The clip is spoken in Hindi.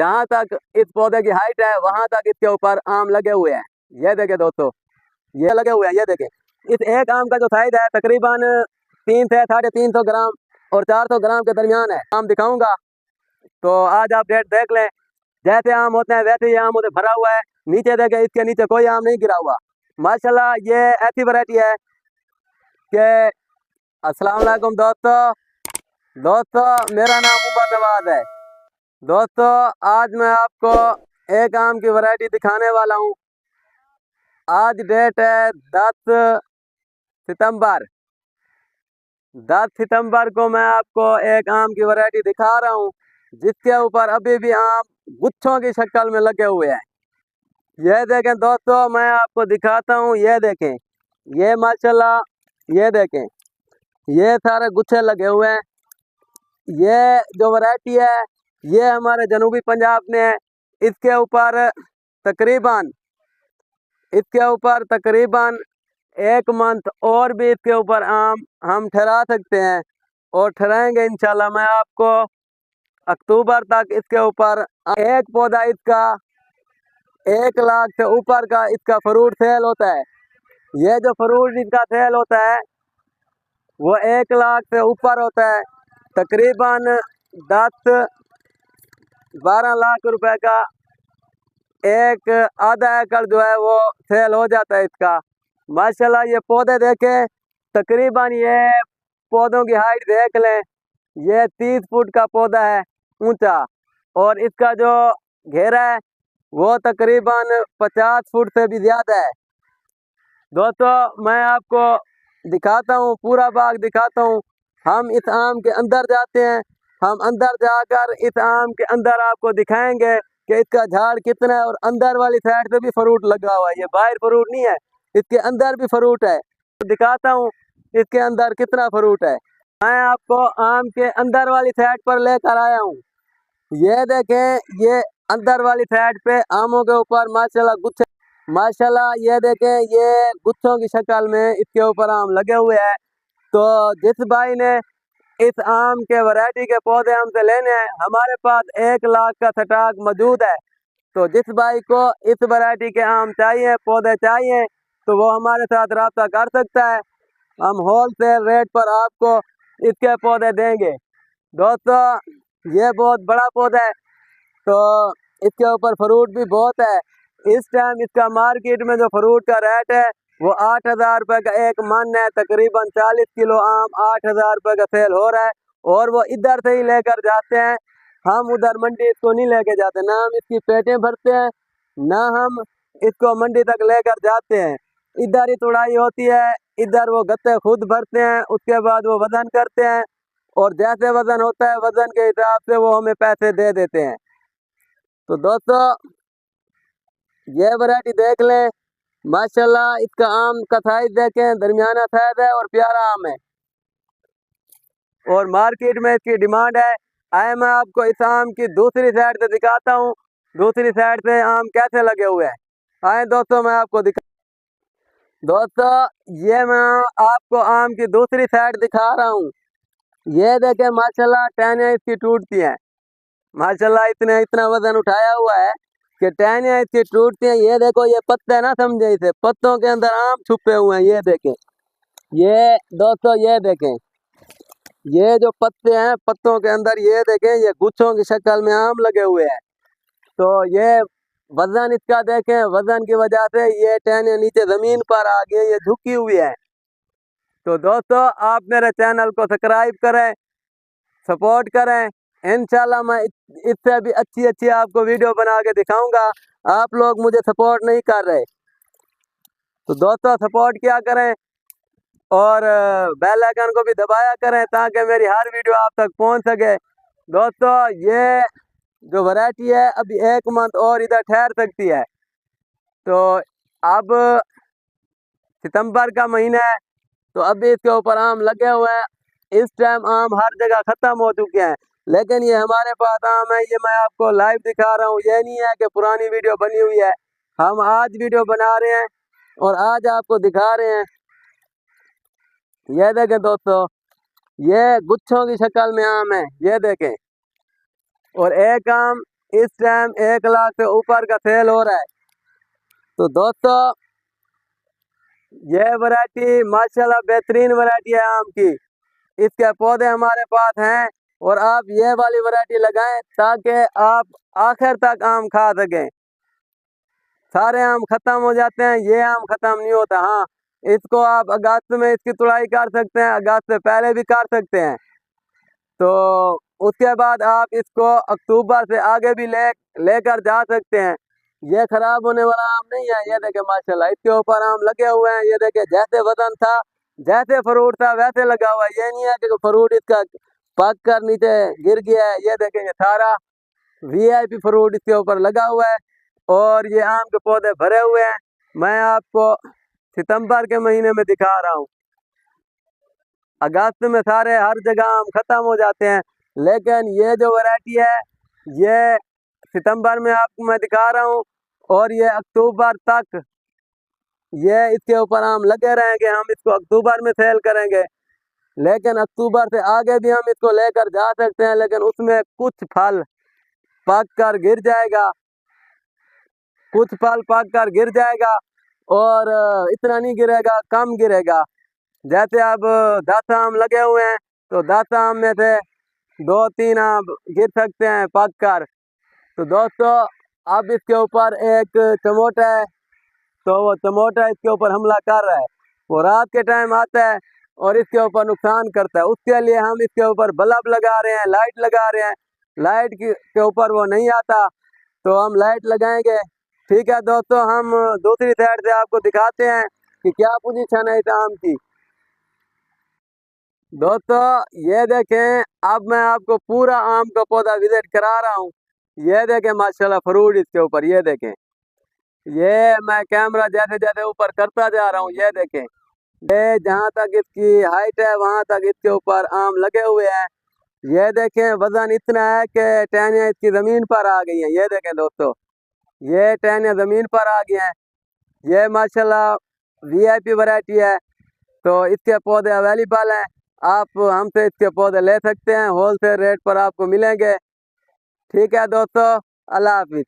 जहाँ तक इस पौधे की हाइट है वहां तक इसके ऊपर आम लगे हुए हैं। ये देखें दोस्तों, ये लगे हुए हैं, ये देखें। इस एक आम का जो साइज है तकरीबन 3 से 350 ग्राम और 400 ग्राम के दरमियान है। आम दिखाऊंगा तो आज आप डेट देख लें। जैसे आम होते हैं वैसे ही आम उधर भरा हुआ है। नीचे देखें, इसके नीचे कोई आम नहीं गिरा हुआ। माशाल्लाह ये ऐसी वैरायटी है कि अस्सलाम वालेकुम दोस्तों मेरा नाम उमर नवाज है। दोस्तों आज मैं आपको एक आम की वैरायटी दिखाने वाला हूँ। आज डेट है 10 सितंबर को मैं आपको एक आम की वैरायटी दिखा रहा हूँ जिसके ऊपर अभी भी आम गुच्छों की शक्ल में लगे हुए हैं। ये देखें दोस्तों, मैं आपको दिखाता हूँ। ये देखें, ये माशाल्लाह, ये देखें, ये सारे गुच्छे लगे हुए हैं। ये जो वैरायटी है ये हमारे जनूबी पंजाब में है। इसके ऊपर तकरीबन 1 मंथ और भी इसके ऊपर आम हम ठहरा सकते हैं और ठहराएंगे इंशाल्लाह। मैं आपको अक्टूबर तक इसके ऊपर एक पौधा इसका 1 लाख से ऊपर का इसका फ्रूट सेल होता है। ये जो फ्रूट इसका सेल होता है वो 1 लाख से ऊपर होता है। तकरीबन 10-12 लाख रुपए का एक आधा एकड़ जो है वो सेल हो जाता है इसका। माशाल्लाह ये पौधे देखें, तकरीबन ये पौधों की हाइट देख लें, ये 30 फुट का पौधा है ऊंचा और इसका जो घेरा है वो तकरीबन 50 फुट से भी ज़्यादा है। दोस्तों मैं आपको दिखाता हूँ, पूरा बाग दिखाता हूँ। हम इस आम के अंदर जाते हैं। हम अंदर जाकर इस आम के अंदर आपको दिखाएंगे कि इसका झाड़ कितना है और अंदर वाली साइड पे भी फ्रूट लगा हुआ है। ये बाहर फ्रूट नहीं है, इसके अंदर भी फ्रूट है। दिखाता हूँ इसके अंदर कितना फ्रूट है। मैं आपको आम के अंदर वाली साइड पर लेकर आया हूँ। ये देखें, ये अंदर वाली साइड पे आमों के ऊपर माशाल्लाह गुच्छे, माशाल्लाह ये देखें, ये गुच्छों की शक्ल में इसके ऊपर आम लगे हुए हैं। तो जिस भाई ने इस आम के वैरायटी के पौधे हमसे लेने हैं, हमारे पास 1 लाख का स्टॉक मौजूद है। तो जिस भाई को इस वैरायटी के आम चाहिए, पौधे चाहिए, तो वो हमारे साथ रब्ता कर सकता है। हम होलसेल रेट पर आपको इसके पौधे देंगे। दोस्तों ये बहुत बड़ा पौधा है तो इसके ऊपर फ्रूट भी बहुत है। इस टाइम इसका मार्केट में जो फ्रूट का रेट है वो 8,000 रुपये का एक मन है। तकरीबन 40 किलो आम 8,000 रुपये का सेल हो रहा है और वो इधर से ही लेकर जाते हैं। हम उधर मंडी इसको नहीं लेके जाते, ना हम इसकी पेटें भरते हैं ना हम इसको मंडी तक लेकर जाते हैं। इधर ही तुड़ाई होती है, इधर वो गत्ते खुद भरते हैं, उसके बाद वो वजन करते हैं और जैसे वजन होता है वजन के हिसाब से वो हमें पैसे दे देते हैं। तो दोस्तों ये वैरायटी देख लें, माशाल्लाह इसका आम का साइज देखें, दरमियाना साइज है और प्यारा आम है और मार्केट में इसकी डिमांड है। आए मैं आपको इस आम की दूसरी साइड से दिखाता हूँ, दूसरी साइड से आम कैसे लगे हुए हैं। आए दोस्तों मैं आपको दोस्तों ये मैं आपको आम की दूसरी साइड दिखा रहा हूँ। ये देखें माशाल्लाह टहनियाँ इसकी टूटती हैं। माशाल्लाह इतना वजन उठाया हुआ है कि टहनियाँ इसकी टूटती हैं। ये देखो, ये पत्ते ना समझे, इसे पत्तों के अंदर आम छुपे हुए हैं। ये देखें, ये दोस्तों ये देखें, ये जो पत्ते हैं पत्तों के अंदर ये देखें, ये गुच्छों की शक्ल में आम लगे हुए हैं। तो ये वजन इसका देखें, वजन की वजह से ये टहनियाँ नीचे जमीन पर आ गई, ये झुकी हुई है। तो दोस्तों आप मेरे चैनल को सब्सक्राइब करें, सपोर्ट करें। इंशाल्लाह मैं इससे भी अच्छी आपको वीडियो बना के दिखाऊंगा। आप लोग मुझे सपोर्ट नहीं कर रहे, तो दोस्तों सपोर्ट किया करें और बेल आइकन को भी दबाया करें ताकि मेरी हर वीडियो आप तक पहुंच सके। दोस्तों ये जो वैरायटी है अभी 1 मंथ और इधर ठहर सकती है। तो अब सितंबर का महीना है तो अभी इसके ऊपर आम लगे हुए हैं। इस टाइम आम हर जगह ख़त्म हो चुके हैं, लेकिन ये हमारे पास आम है। ये मैं आपको लाइव दिखा रहा हूँ, ये नहीं है कि पुरानी वीडियो बनी हुई है। हम आज वीडियो बना रहे हैं और आज आपको दिखा रहे हैं। ये देखें दोस्तों, ये गुच्छों की शक्ल में आम है, ये देखें। और एक आम इस टाइम 1 लाख से ऊपर का सेल हो रहा है। तो दोस्तों ये वैरायटी माशाल्लाह बेहतरीन वैरायटी है आम की। इसके पौधे हमारे पास हैं और आप ये वाली वैरायटी लगाएं ताकि आप आखिर तक आम खा सकें। सारे आम खत्म हो जाते हैं, ये आम खत्म नहीं होता। हाँ, इसको आप अगस्त में इसकी तुड़ाई कर सकते हैं, अगस्त से पहले भी कर सकते हैं। तो उसके बाद आप इसको अक्टूबर से आगे भी लेकर जा सकते हैं। ये खराब होने वाला आम नहीं है। ये देखे माशाल्लाह इसके ऊपर आम लगे हुए हैं। ये देखे जैसे वजन था, जैसे फ्रूट था वैसे लगा हुआ है। ये नहीं है कि फ्रूट इसका पक कर नीचे गिर गया है। ये देखेंगे सारा वीआईपी फ्रूट इसके ऊपर लगा हुआ है और ये आम के पौधे भरे हुए हैं। मैं आपको सितंबर के महीने में दिखा रहा हूँ। अगस्त में सारे हर जगह आम खत्म हो जाते हैं, लेकिन ये जो वैरायटी है ये सितंबर में आपको मैं दिखा रहा हूँ और ये अक्टूबर तक ये इसके ऊपर आम लगे रहेंगे। हम इसको अक्टूबर में सेल करेंगे, लेकिन अक्टूबर से आगे भी हम इसको लेकर जा सकते हैं। लेकिन उसमें कुछ फल पक कर गिर जाएगा, कुछ फल पक कर गिर जाएगा और इतना नहीं गिरेगा, कम गिरेगा। जैसे अब 10 आम लगे हुए हैं तो 10 आम में से 2-3 आम गिर सकते हैं पक कर। तो दोस्तों अब इसके ऊपर एक चमोटा है, तो वो चमोटा इसके ऊपर हमला कर रहा है। वो रात के टाइम आता है और इसके ऊपर नुकसान करता है। उसके लिए हम इसके ऊपर बल्ब लगा रहे हैं, लाइट लगा रहे हैं। लाइट के ऊपर वो नहीं आता तो हम लाइट लगाएंगे। ठीक है दोस्तों, हम दूसरी साइड से आपको दिखाते हैं कि क्या पोजीशन है इस आम की। दोस्तों ये देखें, अब मैं आपको पूरा आम का पौधा विजिट करा रहा हूँ। ये देखें माशाल्लाह फ्रूट इसके ऊपर। ये देखें, ये मैं कैमरा जैसे जैसे ऊपर करता जा रहा हूँ, ये देखें, ये जहाँ तक इसकी हाइट है वहाँ तक इसके ऊपर आम लगे हुए हैं। ये देखें वजन इतना है कि टहनियाँ इसकी ज़मीन पर आ गई हैं। ये देखें दोस्तों, ये टहनियाँ ज़मीन पर आ गई हैं। ये माशाल्लाह वीआईपी वैरायटी है। तो इसके पौधे अवेलेबल हैं, आप हमसे इसके पौधे ले सकते हैं। होलसेल रेट पर आपको मिलेंगे। ठीक है दोस्तों, अल्लाह हाफिज़।